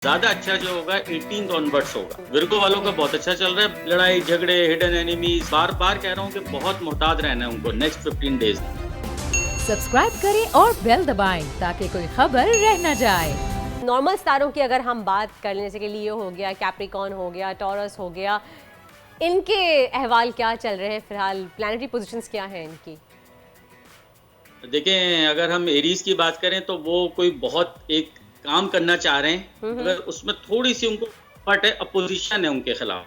ज्यादा अच्छा जो होगा 18 ऑनवर्ड्स होगा। विर्गो वालों का बहुत अच्छा चल रहा है। लड़ाई झगड़े, हिडन एनिमीज, बार बार कह रहा हूँ कि बहुत मोहतात रहना है उनको नेक्स्ट 15 डेज। सब्सक्राइब करें और बेल दबाएं ताकि कोई खबर रह न जाए। नॉर्मल सितारों की अगर हम बात कर लें, जैसे कि लियो हो गया, कैप्रिकॉर्न हो गया, टॉरस हो गया, इनके अहवाल क्या चल रहे हैं फिलहाल? प्लैनेटरी पोजीशंस क्या हैं इनकी? देखें, अगर हम एरीज की बात करें तो वो कोई बहुत एक काम करना चाह रहे हैं, अगर उसमें थोड़ी सी उनको फट है, अपोजिशन है उनके खिलाफ,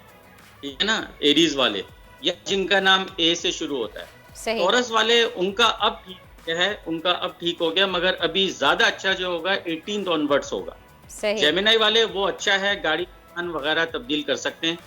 ठीक है ना। एरीज वाले या जिनका नाम ए से शुरू होता है। टॉरस वाले उनका अब ठीक है, उनका अब ठीक हो गया, मगर अभी ज्यादा अच्छा जो होगा 18 ऑनवर्ड्स होगा। जेमिनी वाले वो अच्छा है, गाड़ी वगैरह तब्दील कर सकते हैं,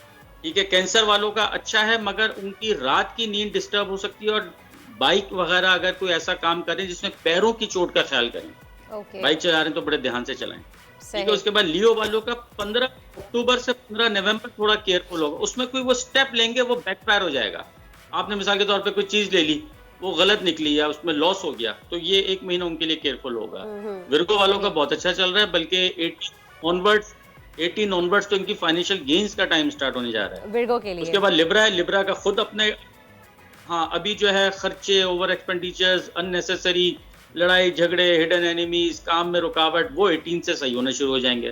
ठीक है। कैंसर वालों का अच्छा है, मगर उनकी रात की नींद डिस्टर्ब हो सकती है, और बाइक वगैरह अगर कोई ऐसा काम करें जिसमें पैरों की चोट का ख्याल करें। बाइक चला रहे हैं तो बड़े ध्यान से चलाएं, ठीक है। उसके बाद लियो वालों का 15 अक्टूबर से 15 नवंबर थोड़ा केयरफुल होगा। उसमें कोई वो स्टेप लेंगे वो बैकफायर हो जाएगा। आपने मिसाल के तौर पे कोई चीज ले ली, वो गलत निकली या उसमें लॉस हो गया, तो ये एक महीना उनके लिए केयरफुल होगा। विर्गो वालों का बहुत अच्छा चल रहा है, बल्कि 18 ऑनवर्ड्स तो इनकी फाइनेंशियल गेन्स का टाइम स्टार्ट होने जा रहा है विर्गो के लिए। उसके बाद लिब्रा है, लिब्रा का खुद अपने अभी जो है खर्चे, ओवर एक्सपेंडिचर्स, अननेसेसरी लड़ाई झगड़े, हिडन एनिमीज, काम में रुकावट, वो 18 से सही होने शुरू हो जाएंगे,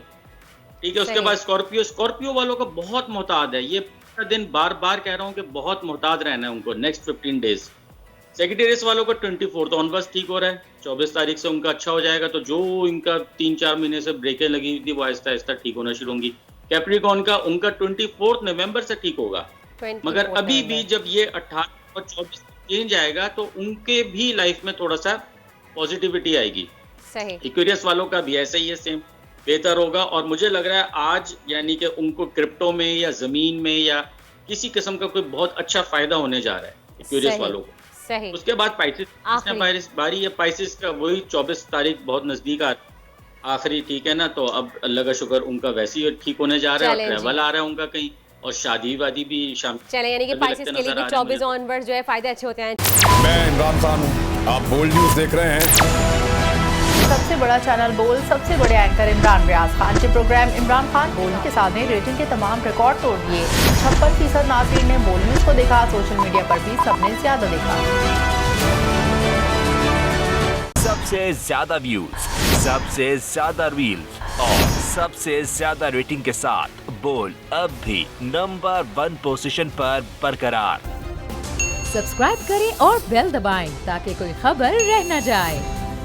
ठीक है। उसके बाद स्कॉर्पियो वालों का बहुत मोहतात है। ये पूरा दिन बार बार कह रहा हूँ कि बहुत मोहतात रहना है उनको नेक्स्ट 15 डेज। सेक्रेटेरियस वालों का 24 ऑनवर्ड्स ठीक हो रहा है, 24 तारीख से उनका अच्छा हो जाएगा। तो जो इनका 3-4 महीने से ब्रेकें लगी हुई थी वो आहिस्ता आहिस्ता ठीक होना शुरू होंगी। कैप्रिकॉर्न का उनका 24 नवंबर से ठीक होगा, मगर अभी भी जब ये 18 और 24 चेंज आएगा तो उनके भी लाइफ में थोड़ा सा पॉजिटिविटी आएगी। एक्वेरियस वालों का भी ऐसा ही है, सेम बेहतर होगा। और मुझे लग रहा है आज यानी कि उनको क्रिप्टो में या जमीन में या किसी किस्म का कोई बहुत अच्छा फायदा होने जा रहा है एक्वेरियस वालों को। उसके बाद पाइसिस बारी है। पाइसिस का वही 24 तारीख बहुत नजदीक आखिरी, ठीक है ना। तो अब अल्लाह का शुक्र उनका वैसे ही ठीक होने जा रहा है, ट्रैवल आ रहा है उनका कहीं, और शादी वादी भी शाम चले, यानी कि पाइसिस के लिए भी 24 ऑनवर्ड्स जो है फायदे अच्छे होते हैं। मैं इमरान खान हूं, आप बोल्ड न्यूज देख रहे हैं। सबसे बड़ा चैनल बोल, सबसे बड़े एंकर इमरान रियाज खान के प्रोग्राम इमरान खान बोल के साथ में रेटिंग के तमाम रिकॉर्ड तोड़ दिए। 56% नाज़रीन ने बोल न्यूज को देखा, सोशल मीडिया पर भी सबने ज्यादा देखा। सबसे ज्यादा व्यूज, सबसे ज्यादा रील्स और सबसे ज्यादा रेटिंग के साथ बोल अब भी नंबर 1 पोजीशन पर बरकरार। सब्सक्राइब करें और बेल दबाएं ताकि कोई खबर रह न जाए।